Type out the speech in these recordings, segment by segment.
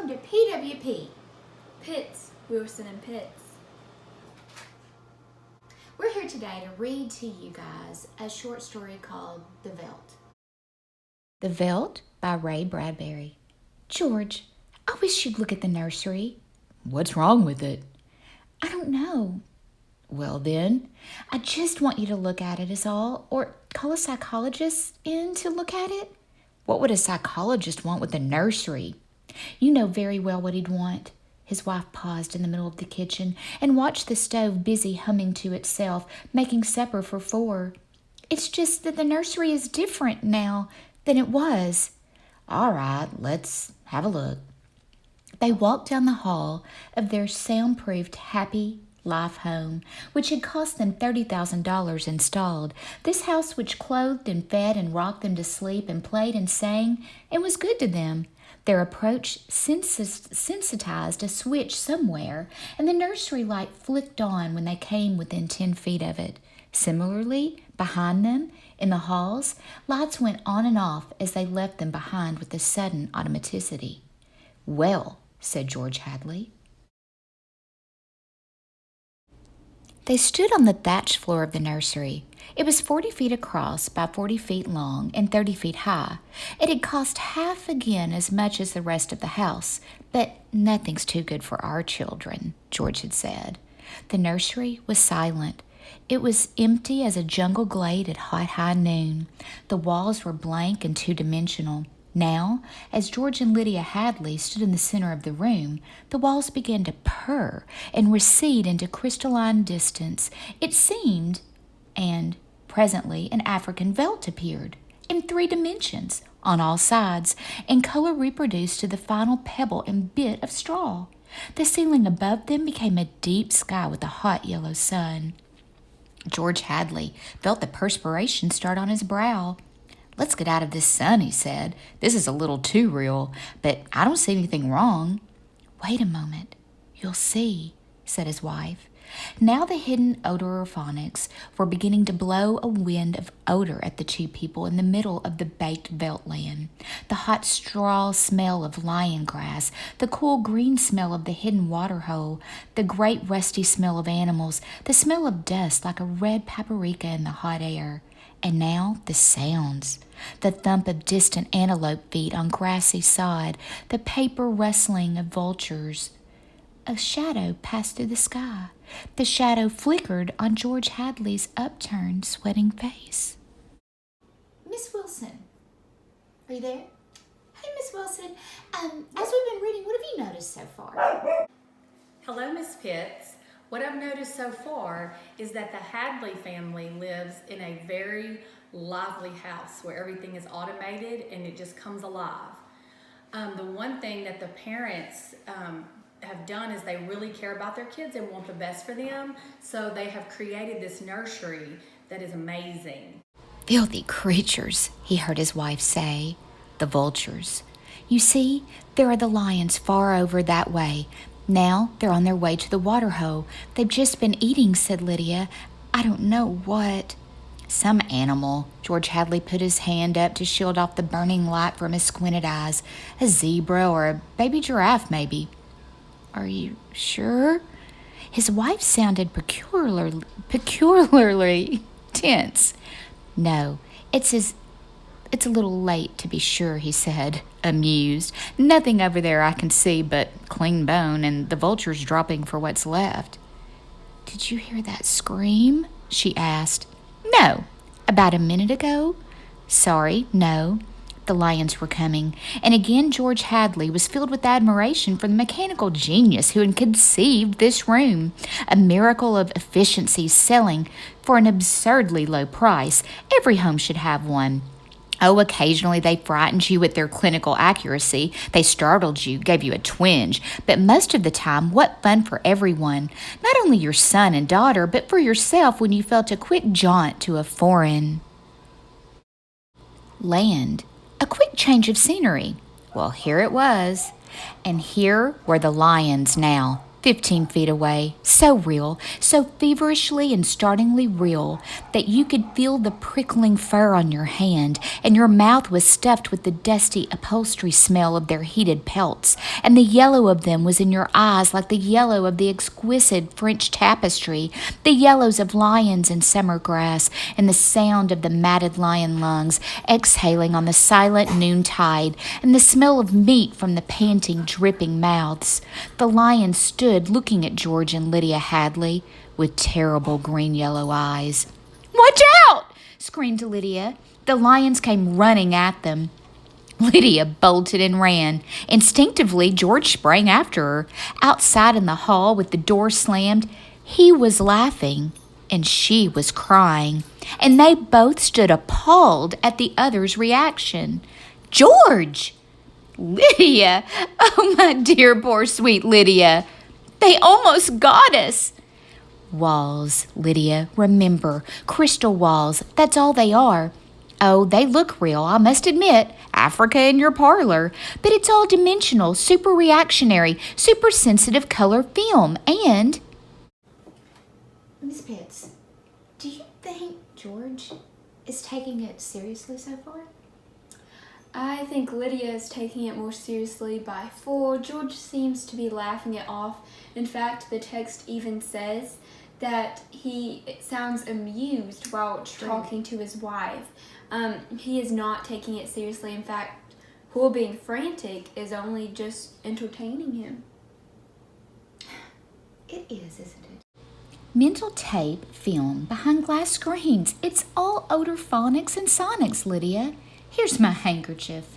welcome to PWP, Pitts, Wilson and Pitts. We're here today to read to you guys a short story called The Veldt. The Veldt by Ray Bradbury. George, I wish you'd look at the nursery. What's wrong with it? I don't know. Well then, I just want you to look at it is all, or call a psychologist in to look at it. what would a psychologist want with a nursery? You know very well what he'd want. His wife paused in the middle of the kitchen and watched the stove busy humming to itself, making supper for 4. It's just that the nursery is different now than it was. All right, let's have a look. They walked down the hall of their soundproofed Happy Life home, which had cost them $30,000 installed. This house which clothed and fed and rocked them to sleep and played and sang and was good to them. Their approach sensitized a switch somewhere, and the nursery light flicked on when they came within 10 feet of it. Similarly, behind them, in the halls, lights went on and off as they left them behind with a sudden automaticity. Well, said George Hadley. They stood on the thatched floor of the nursery. It was 40 feet across by 40 feet long and 30 feet high. It had cost half again as much as the rest of the house, but nothing's too good for our children, George had said. The nursery was silent. It was empty as a jungle glade at high noon. The walls were blank and two-dimensional. Now, as George and Lydia Hadley stood in the center of the room, the walls began to purr and recede into crystalline distance. It seemed, and presently an African veldt appeared, in 3 dimensions, on all sides, and color reproduced to the final pebble and bit of straw. The ceiling above them became a deep sky with a hot yellow sun. George Hadley felt the perspiration start on his brow. Let's get out of this sun, he said. This is a little too real, but I don't see anything wrong. Wait a moment. You'll see, said his wife. Now the hidden odorophonics were beginning to blow a wind of odor at the 2 people in the middle of the baked veldt land. The hot straw smell of lion grass, the cool green smell of the hidden water hole, the great rusty smell of animals, the smell of dust like a red paprika in the hot air. And now the sounds. The thump of distant antelope feet on grassy sod, the paper rustling of vultures. A shadow passed through the sky. The shadow flickered on George Hadley's upturned, sweating face. Miss Wilson, are you there? Hey, Miss Wilson. As we've been reading, what have you noticed so far? Hello, Miss Pitts. What I've noticed so far is that the Hadley family lives in a very lively house where everything is automated and it just comes alive. The one thing that the parents have done is they really care about their kids and want the best for them, so they have created this nursery that is amazing. Filthy creatures, he heard his wife say. The vultures. You see, there are the lions far over that way. Now they're on their way to the water hole. They've just been eating, said Lydia. I don't know what. Some animal. George Hadley put his hand up to shield off the burning light from his squinted eyes. A zebra or a baby giraffe, maybe. Are you sure? His wife sounded peculiarly tense. No, it's a little late to be sure, he said, amused. Nothing over there I can see but clean bone and the vultures dropping for what's left. Did you hear that scream? She asked. No. About a minute ago? Sorry, no. The lions were coming, and again George Hadley was filled with admiration for the mechanical genius who had conceived this room, a miracle of efficiency selling for an absurdly low price. Every home should have one. Oh, occasionally they frightened you with their clinical accuracy. They startled you, gave you a twinge. But most of the time, what fun for everyone. Not only your son and daughter, but for yourself when you felt a quick jaunt to a foreign land. A quick change of scenery. Well, here it was. And here were the lions now, 15 feet away, so real, so feverishly and startlingly real that you could feel the prickling fur on your hand, and your mouth was stuffed with the dusty upholstery smell of their heated pelts, and the yellow of them was in your eyes like the yellow of the exquisite French tapestry, the yellows of lions in summer grass, and the sound of the matted lion lungs exhaling on the silent noontide, and the smell of meat from the panting, dripping mouths. The lions stood looking at George and Lydia Hadley with terrible green-yellow eyes. "Watch out!" screamed Lydia. The lions came running at them. Lydia bolted and ran. Instinctively, George sprang after her. Outside in the hall, with the door slammed, he was laughing, and she was crying, and they both stood appalled at the other's reaction. "George!" "Lydia! Oh, my dear, poor, sweet Lydia! They almost got us!" "Walls, Lydia, remember, crystal walls, that's all they are. Oh, they look real, I must admit, Africa in your parlor, but it's all dimensional, super reactionary, super sensitive color film, and..." Miss Pitts, do you think George is taking it seriously so far? I think Lydia is taking it more seriously by 4. George seems to be laughing it off. In fact, the text even says that he sounds amused while talking to his wife. He is not taking it seriously. In fact, Poole being frantic is only just entertaining him. It is, isn't it? Mental tape, film, behind glass screens. It's all odor phonics and sonics, Lydia. Here's my handkerchief.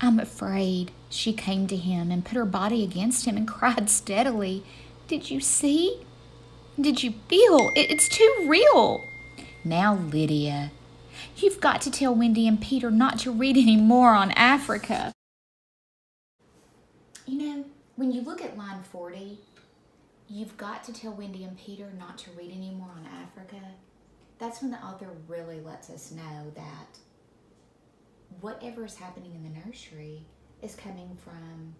"I'm afraid." She came to him and put her body against him and cried steadily. "Did you see? Did you feel? It's too real." "Now, Lydia, you've got to tell Wendy and Peter not to read any more on Africa." You know, when you look at line 40, "You've got to tell Wendy and Peter not to read any more on Africa," that's when the author really lets us know that whatever is happening in the nursery is coming from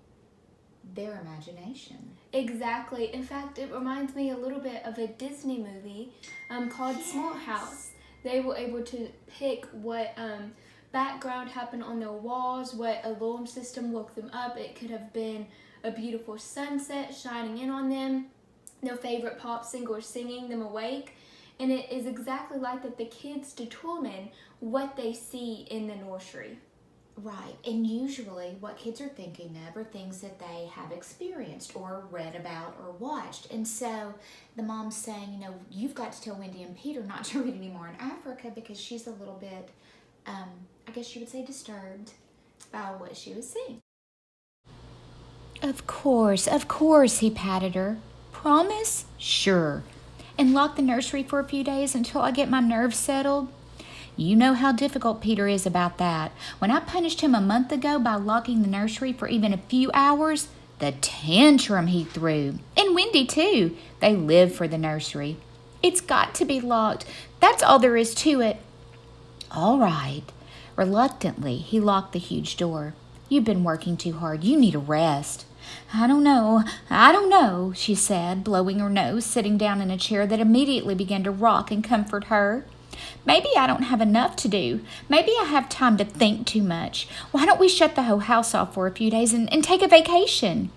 their imagination. Exactly. In fact, it reminds me a little bit of a Disney movie called Small House. They were able to pick what background happened on their walls, what alarm system woke them up. It could have been a beautiful sunset shining in on them, their favorite pop singer singing them awake. And it is exactly like that. The kids determine what they see in the nursery. Right, and usually what kids are thinking of are things that they have experienced or read about or watched. And so the mom's saying, you know, you've got to tell Wendy and Peter not to read anymore in Africa because she's a little bit, I guess you would say, disturbed by what she was seeing. Of course, he patted her. "Promise?" "Sure. And lock the nursery for a few days until I get my nerves settled?" "You know how difficult Peter is about that. When I punished him a month ago by locking the nursery for even a few hours, the tantrum he threw. And Wendy, too. They live for the nursery. It's got to be locked. That's all there is to it." "All right." Reluctantly, he locked the huge door. "You've been working too hard. You need a rest." I don't know, she said, blowing her nose, sitting down in a chair that immediately began to rock and comfort her. "Maybe I don't have enough to do. Maybe I have time to think too much. Why don't we shut the whole house off for a few days and take a vacation?"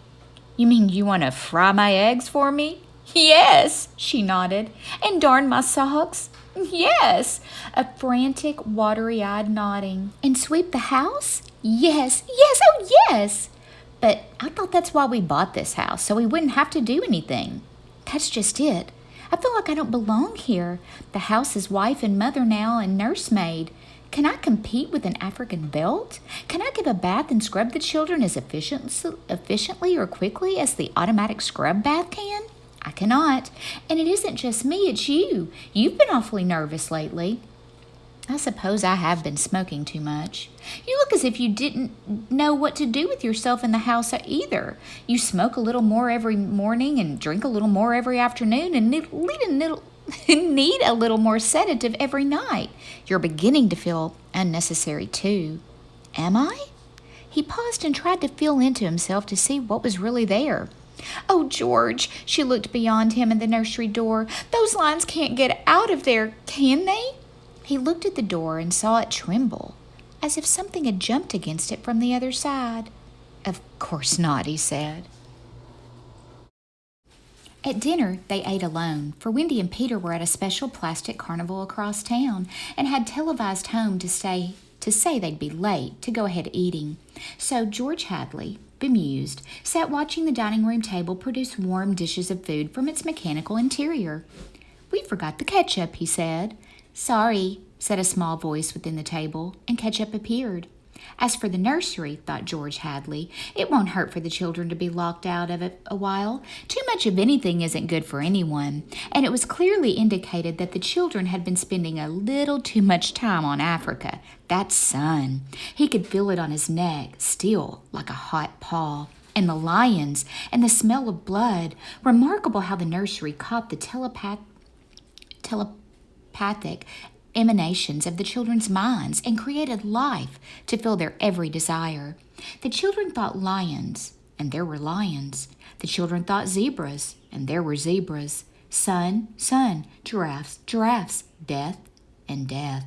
"You mean you want to fry my eggs for me?" "Yes," she nodded. "And darn my socks?" "Yes," a frantic, watery-eyed nodding. "And sweep the house?" Yes, oh yes." "But I thought that's why we bought this house, so we wouldn't have to do anything." "That's just it. I feel like I don't belong here. The house is wife and mother now and nursemaid. Can I compete with an African belt? Can I give a bath and scrub the children as efficiently or quickly as the automatic scrub bath can? I cannot. And it isn't just me, it's you. You've been awfully nervous lately." "I suppose I have been smoking too much." "You look as if you didn't know what to do with yourself in the house either. You smoke a little more every morning and drink a little more every afternoon and need a little more sedative every night. You're beginning to feel unnecessary too." "Am I?" He paused and tried to feel into himself to see what was really there. "Oh, George," she looked beyond him at the nursery door. "Those lions can't get out of there, can they?" He looked at the door and saw it tremble, as if something had jumped against it from the other side. "Of course not," he said. At dinner, they ate alone, for Wendy and Peter were at a special plastic carnival across town and had televised home to say they'd be late to go ahead eating. So George Hadley, bemused, sat watching the dining room table produce warm dishes of food from its mechanical interior. "We forgot the ketchup," he said. "Sorry," said a small voice within the table, and ketchup appeared. As for the nursery, thought George Hadley, it won't hurt for the children to be locked out of it a while. Too much of anything isn't good for anyone, and it was clearly indicated that the children had been spending a little too much time on Africa. That sun, he could feel it on his neck, still like a hot paw. And the lions, and the smell of blood. Remarkable how the nursery caught the telepathic emanations of the children's minds and created life to fill their every desire. The children thought lions, and there were lions. The children thought zebras, and there were zebras. Sun, sun, giraffes, giraffes, death, and death.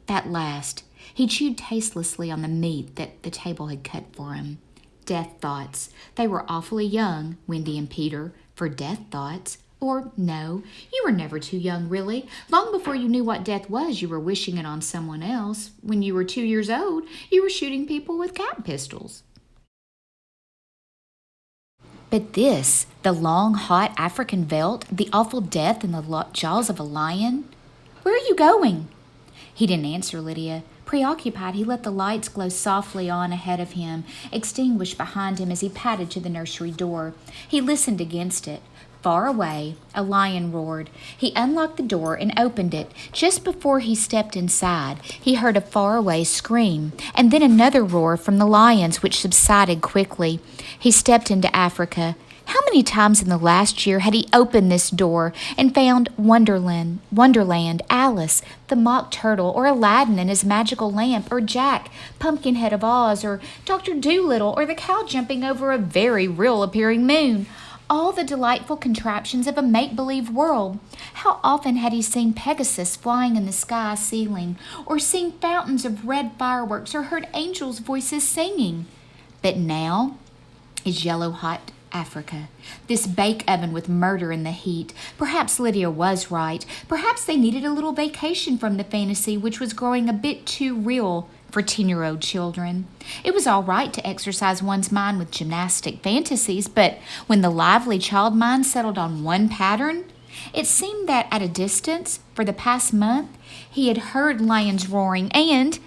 That last, he chewed tastelessly on the meat that the table had cut for him. Death thoughts. They were awfully young, Wendy and Peter, for death thoughts. Or, no, you were never too young, really. Long before you knew what death was, you were wishing it on someone else. When you were 2 years old, you were shooting people with cat pistols. But this, the long, hot African veldt, the awful death in the jaws of a lion? Where are you going? He didn't answer Lydia. Preoccupied, he let the lights glow softly on ahead of him, extinguish behind him as he padded to the nursery door. He listened against it. Far away, a lion roared. He unlocked the door and opened it. Just before he stepped inside, he heard a faraway scream, and then another roar from the lions, which subsided quickly. He stepped into Africa. How many times in the last year had he opened this door and found Wonderland, Alice, the Mock Turtle, or Aladdin and his magical lamp, or Jack, Pumpkinhead of Oz, or Dr. Dolittle, or the cow jumping over a very real-appearing moon? All the delightful contraptions of a make-believe world. How often had he seen Pegasus flying in the sky ceiling, or seen fountains of red fireworks, or heard angels' voices singing? But now is yellow-hot Africa, this bake oven with murder in the heat. Perhaps Lydia was right. Perhaps they needed a little vacation from the fantasy, which was growing a bit too real for 10-year-old children. It was all right to exercise one's mind with gymnastic fantasies, but when the lively child mind settled on one pattern, it seemed that at a distance, for the past month, he had heard lions roaring and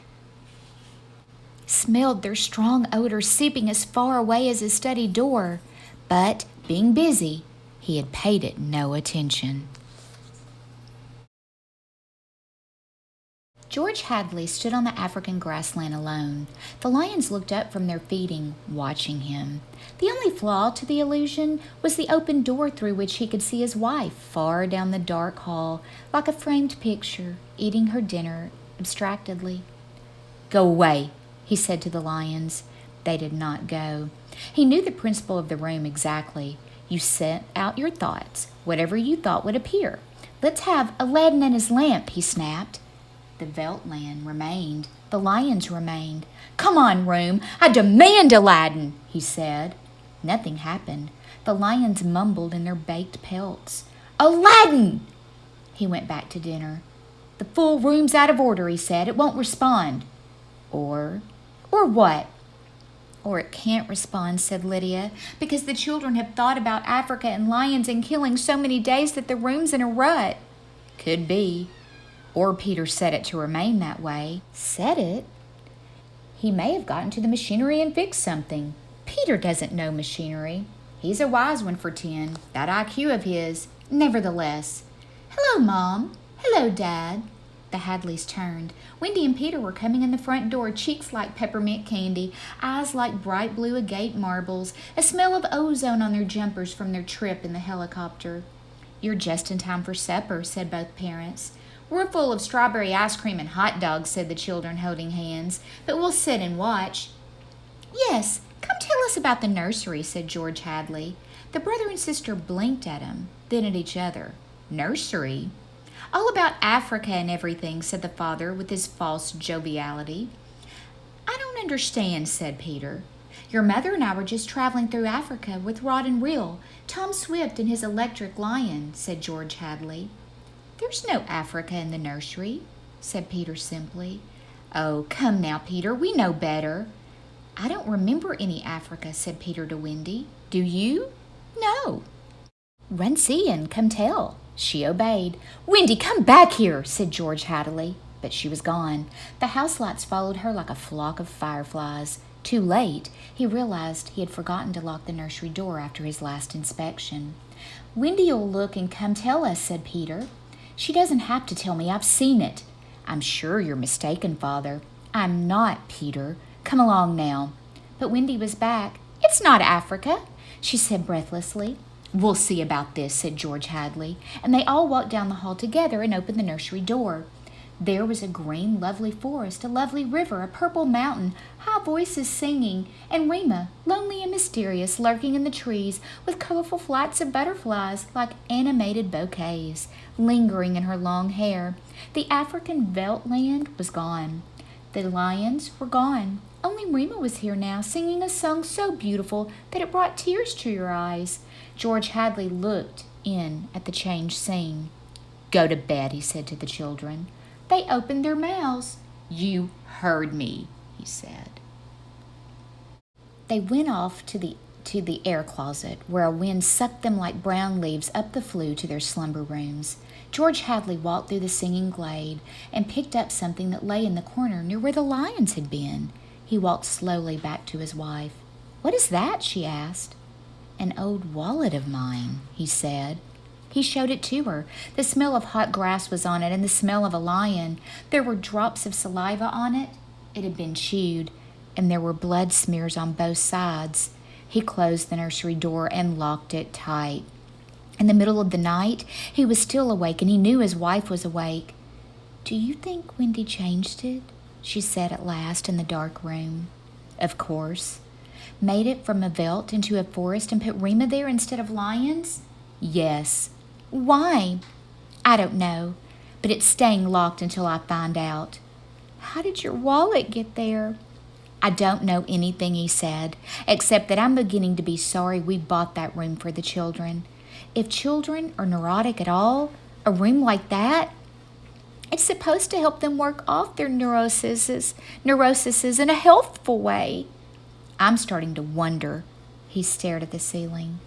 smelled their strong odor seeping as far away as his study door. But, being busy, he had paid it no attention. George Hadley stood on the African grassland alone. The lions looked up from their feeding, watching him. The only flaw to the illusion was the open door through which he could see his wife far down the dark hall, like a framed picture, eating her dinner abstractedly. "Go away," he said to the lions. They did not go. He knew the principle of the room exactly. You sent out your thoughts, whatever you thought would appear. "Let's have Aladdin and his lamp," he snapped. The Veltland remained. The lions remained. "Come on, room. I demand Aladdin," he said. Nothing happened. The lions mumbled in their baked pelts. "Aladdin!" He went back to dinner. "The full room's out of order," he said. "It won't respond." Or what? "Or it can't respond," said Lydia, "because the children have thought about Africa and lions and killing so many days that the room's in a rut." Could be. Or Peter set it to remain that way. Set it? He may have gotten to the machinery and fixed something. Peter doesn't know machinery. He's a wise one for 10, that IQ of his. Nevertheless. "Hello, Mom. Hello, Dad." The Hadleys turned. Wendy and Peter were coming in the front door, cheeks like peppermint candy, eyes like bright blue agate marbles, a smell of ozone on their jumpers from their trip in the helicopter. "You're just in time for supper," said both parents. "We're full of strawberry ice cream and hot dogs," said the children, holding hands. "But we'll sit and watch." "Yes, come tell us about the nursery," said George Hadley. The brother and sister blinked at him, then at each other. Nursery? All about Africa and everything, said the father with his false joviality. I don't understand, said Peter. Your mother and I were just traveling through Africa with rod and reel. Tom Swift and his electric lion, said George Hadley. There's no Africa in the nursery, said Peter simply. Oh, come now, Peter, we know better. I don't remember any Africa, said Peter to Wendy. Do you? No. Run see and come tell. She obeyed. Wendy, come back here, said George Hadley. But she was gone. The house lights followed her like a flock of fireflies. Too late, he realized he had forgotten to lock the nursery door after his last inspection. Wendy'll look and come tell us, said Peter. She doesn't have to tell me. I've seen it. I'm sure you're mistaken, Father. I'm not, Peter. Come along now. But Wendy was back. It's not Africa, she said breathlessly. We'll see about this, said George Hadley, and they all walked down the hall together and opened the nursery door. There was a green, lovely forest, a lovely river, a purple mountain, high voices singing, and Rima, lonely and mysterious, lurking in the trees with colorful flights of butterflies like animated bouquets, lingering in her long hair. The African veldt land was gone. The lions were gone. Only Rima was here now, singing a song so beautiful that it brought tears to your eyes. George Hadley looked in at the changed scene. Go to bed, he said to the children. They opened their mouths. You heard me, he said. They went off to the air closet, where a wind sucked them like brown leaves up the flue to their slumber rooms. George Hadley walked through the singing glade and picked up something that lay in the corner near where the lions had been. He walked slowly back to his wife. What is that? She asked. An old wallet of mine, he said. He showed it to her. The smell of hot grass was on it, and the smell of a lion. There were drops of saliva on it. It had been chewed, and there were blood smears on both sides. He closed the nursery door and locked it tight. In the middle of the night, he was still awake, and he knew his wife was awake. Do you think Wendy changed it? She said at last in the dark room. Of course. Made it from a veldt into a forest and put Rima there instead of lions? Yes. Why? I don't know, but it's staying locked until I find out. How did your wallet get there? I don't know anything, he said, except that I'm beginning to be sorry we bought that room for the children. If children are neurotic at all, a room like that, it's supposed to help them work off their neuroses in a healthful way. I'm starting to wonder. He stared at the ceiling.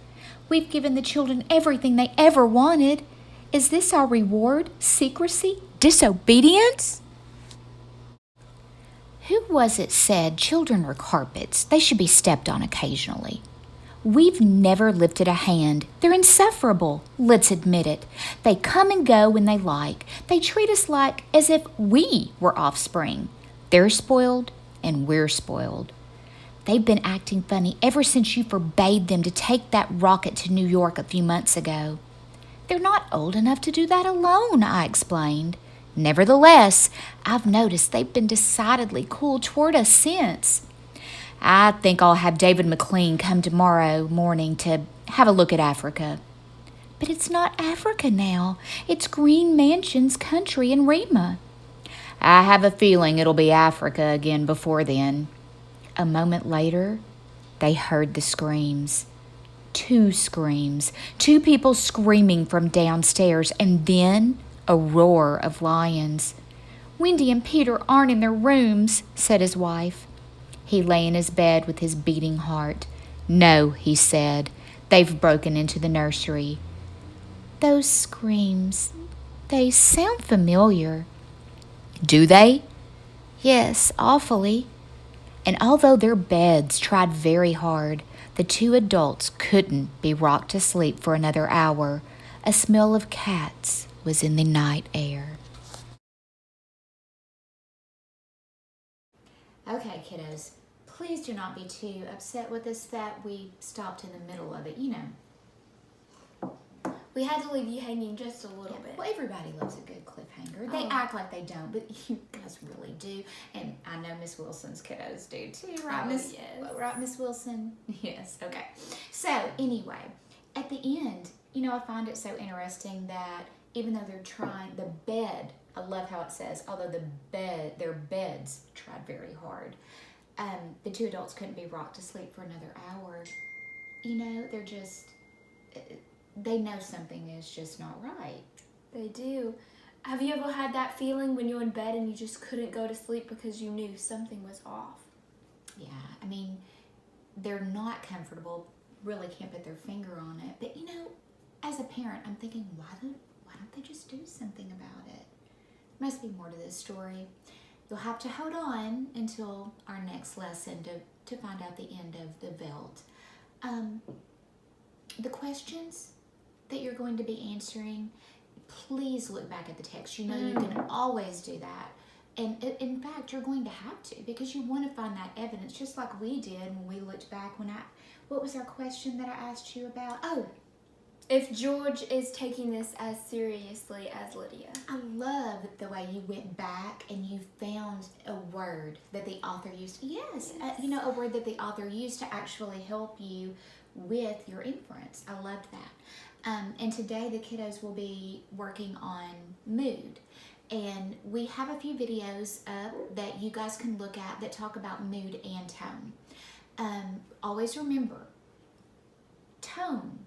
We've given the children everything they ever wanted. Is this our reward? Secrecy? Disobedience? Who was it said children are carpets? They should be stepped on occasionally. We've never lifted a hand. They're insufferable. Let's admit it. They come and go when they like. They treat us like as if we were offspring. They're spoiled and we're spoiled. They've been acting funny ever since you forbade them to take that rocket to New York a few months ago. They're not old enough to do that alone, I explained. Nevertheless, I've noticed they've been decidedly cool toward us since. I think I'll have David McLean come tomorrow morning to have a look at Africa. But it's not Africa now. It's Green Mansion's country in Rima. I have a feeling it'll be Africa again before then. A moment later, they heard the screams. 2 screams. 2 people screaming from downstairs, and then a roar of lions. Wendy and Peter aren't in their rooms, said his wife. He lay in his bed with his beating heart. No, he said. They've broken into the nursery. Those screams, they sound familiar. Do they? Yes, awfully. And although their beds tried very hard, the 2 adults couldn't be rocked to sleep for another hour. A smell of cats was in the night air. Okay, kiddos, please do not be too upset with us that we stopped in the middle of it, you know. We had to leave you hanging just a little bit. Well, everybody loves a good cliffhanger. They act like they don't, but you guys really do. And I know Miss Wilson's kiddos do too, right, Oh, Miss? yes. Right, Miss Wilson? Yes. Okay. So anyway, at the end, you know, I find it so interesting that even though they're trying, the bed, I love how it says, although their beds tried very hard, the two adults couldn't be rocked to sleep for another hour. You know, they're just, they know something is just not right. They do. Have you ever had that feeling when you're in bed and you just couldn't go to sleep because you knew something was off? Yeah, I mean, they're not comfortable, really can't put their finger on it. But, you know, as a parent, I'm thinking, why don't they just do something about it? Must be more to this story. You'll have to hold on until our next lesson to find out the end of the Veld. The questions that you're going to be answering, please look back at the text. You know, you can always do that. And in fact, you're going to have to, because you want to find that evidence, just like we did when we looked back what was our question that I asked you about? Oh, if George is taking this as seriously as Lydia. I love the way you went back and you found a word that the author used. Yes. You know, a word that the author used to actually help you with your inference. I loved that. And today the kiddos will be working on mood. And we have a few videos up that you guys can look at that talk about mood and tone. Always remember, tone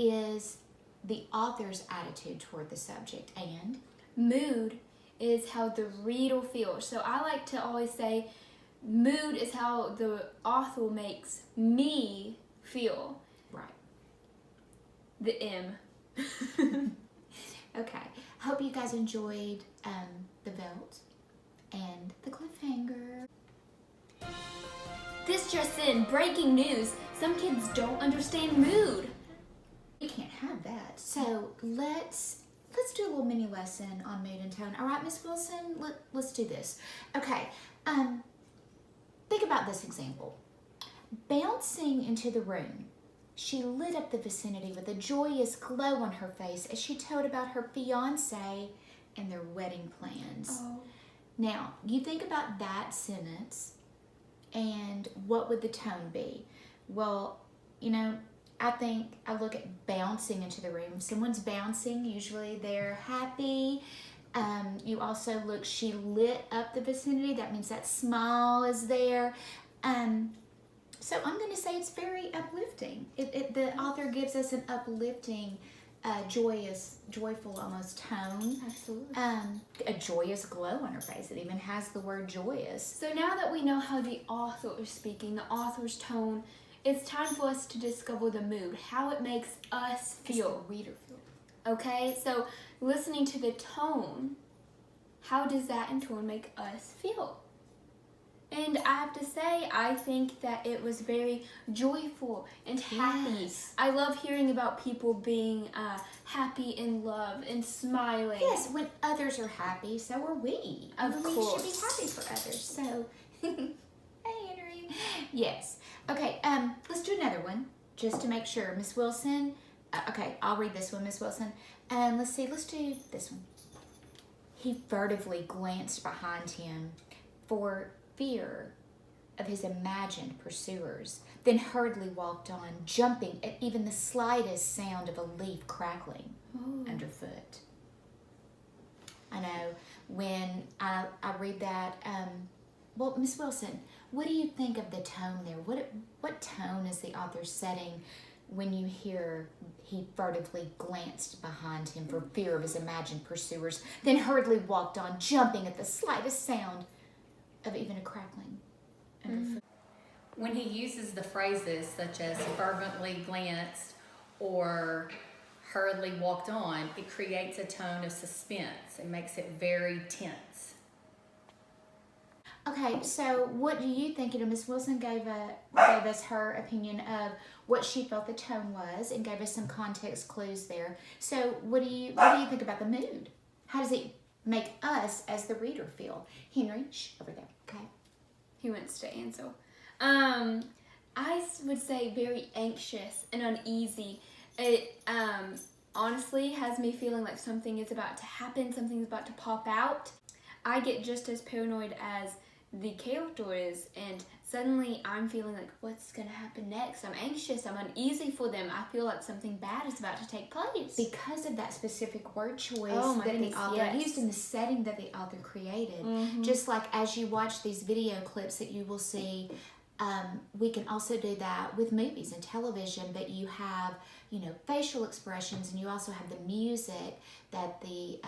is the author's attitude toward the subject, and mood is how the reader feels. So I like to always say mood is how the author makes me feel. right. The M. Okay. Hope you guys enjoyed the Veld and the cliffhanger. This just in, breaking news. Some kids don't understand mood. You can't have that. So let's do a little mini lesson on mood and tone. All right, Miss Wilson, let's do this. Okay. Think about this example. Bouncing into the room, she lit up the vicinity with a joyous glow on her face as she told about her fiancé and their wedding plans. Oh. Now, you think about that sentence, and what would the tone be? Well, you know, I think I look at bouncing into the room. If someone's bouncing, usually they're happy. You also look, she lit up the vicinity. That means that smile is there. So I'm going to say it's very uplifting. The author gives us an uplifting, joyful almost tone. Absolutely. A joyous glow on her face. It even has the word joyous. So now that we know how the author is speaking, the author's tone, it's time for us to discover the mood, how it makes us feel. The reader feel. Okay, so listening to the tone, how does that in turn make us feel? And I have to say, I think that it was very joyful and happy. Yes. I love hearing about people being happy in love and smiling. Yes, when others are happy, so are we. Of We course. should be happy for others. So, hey, Henry. Yes. Okay. Let's do another one just to make sure, Miss Wilson. Okay, I'll read this one, Miss Wilson. Let's see. Let's do this one. He furtively glanced behind him for fear of his imagined pursuers, then hurriedly walked on, jumping at even the slightest sound of a leaf crackling underfoot. I know, when I read that, well, Miss Wilson, what do you think of the tone there? What tone is the author setting when you hear he furtively glanced behind him for fear of his imagined pursuers, then hurriedly walked on, jumping at the slightest sound of even a crackling underfoot? When he uses the phrases such as fervently glanced or hurriedly walked on, it creates a tone of suspense. It makes it very tense. Okay, so what do you think? You know, Miss Wilson gave us her opinion of what she felt the tone was and gave us some context clues there. So what do you think about the mood? How does it make us as the reader feel? Henry, shh, over there, okay? He wants to answer. I would say very anxious and uneasy. It honestly has me feeling like something is about to happen, something's about to pop out. I get just as paranoid as the character is, and suddenly I'm feeling like, what's gonna happen next? I'm anxious, I'm uneasy for them. I feel like something bad is about to take place. Because of that specific word choice Oh my that goodness, the author yes. used in the setting that the author created. Mm-hmm. Just like as you watch these video clips that you will see, we can also do that with movies and television, but you have, facial expressions, and you also have the music that the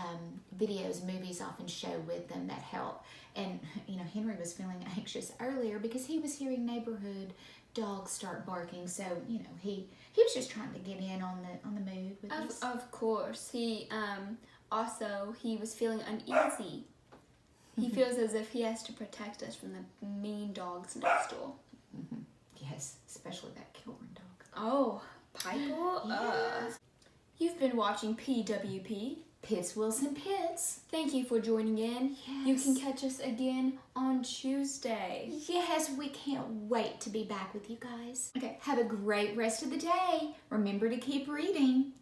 movies often show with them that help. And, Henry was feeling anxious earlier because he was hearing neighborhood dogs start barking. So, he was just trying to get in on the mood with us. Of course. He was feeling uneasy. He feels as if he has to protect us from the mean dogs next door. Mm-hmm. Yes, especially that Kilburn dog. Oh, Piper? Yes. You've been watching PWP. Pitts Wilson Pitts. Thank you for joining in. Yes. You can catch us again on Tuesday. Yes, we can't wait to be back with you guys. Okay, have a great rest of the day. Remember to keep reading.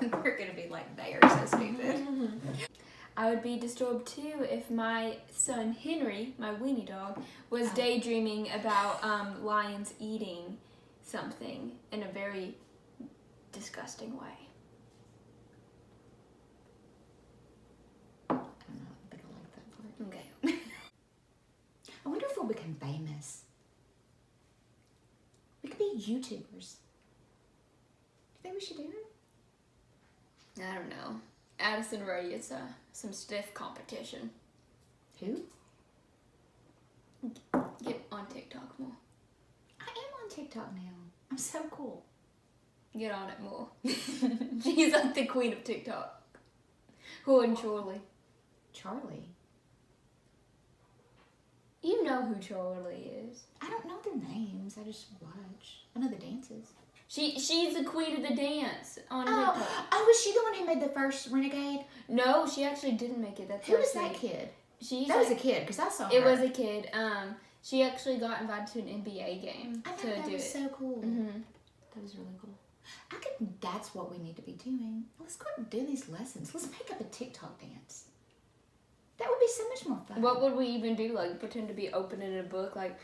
We're going to be like, they are so stupid. I would be disturbed too if my son Henry, my weenie dog, was daydreaming about lions eating something in a very disgusting way. I don't know, I think I like that part. Okay. I wonder if we'll become famous. We could be YouTubers. Do you think we should do it? I don't know. Addison Ray is some stiff competition. Who? Get on TikTok more. I am on TikTok now. I'm so cool. Get on it more. She's like the queen of TikTok. Who and Charlie? Charlie? You know who Charlie is. I don't know their names. I just watch. I know the dances. She's the queen of the dance on TikTok. Oh, was she the one who made the first Renegade? No, she actually didn't make it. That's Who was that kid? That was a kid, because I saw her. It was a kid. She actually got invited to an NBA game I to thought that do was it. so cool. Mm-hmm. That was really cool. That's what we need to be doing. Let's go and do these lessons. Let's make up a TikTok dance. That would be so much more fun. What would we even do? Like pretend to be opening a book, like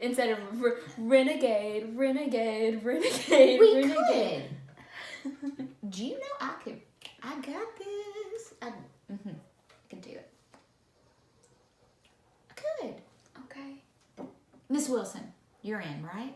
instead of renegade, renegade, renegade. We renegade. could. Do you know I could? I got this. I can do it. I could. Okay. Miss Wilson, you're in, right?